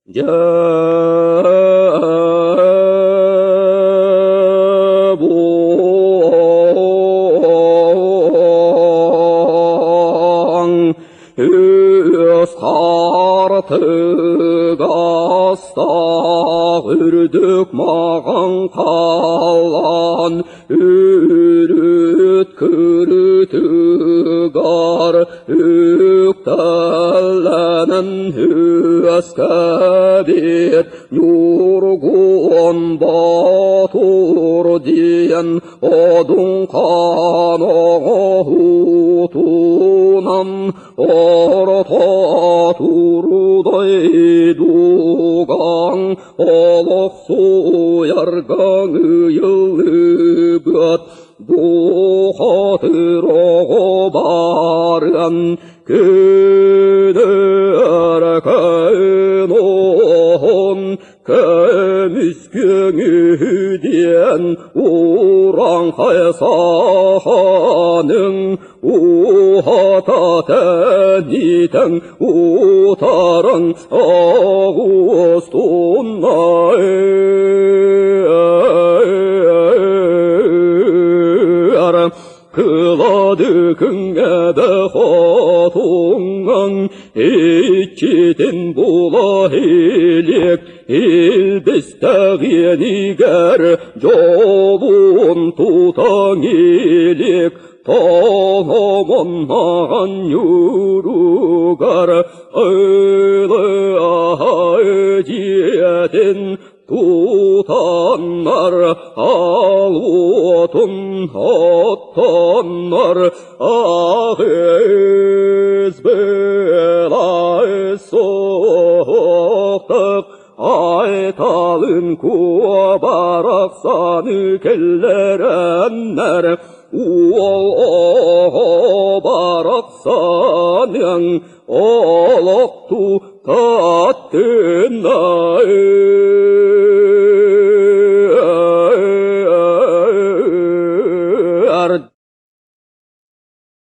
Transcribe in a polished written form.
Jabon Өз қартық астақ үрдік маған қалан үрет күрітік ар өктәләнін өз кәбер нұргуын батур дейін одың қанағутунан орта турдай дугаң олық суяргаң үйілгіт бұқатыр оғбарған көдір кән оғын көміскің үйден ұраң қайсақаның ұхата тәнитің ұтарың ағыз тұнай Kıladı küngede hatungan İçitin bula hilik İlbiste niger Jolun tutan ilik Tanımanağın yurugar Öyle ahiyetin tutanlar alutun attanlar ağız belay soğuktuk aytalın kubaraksanı kellerenler baraksanın oluktu tattınlar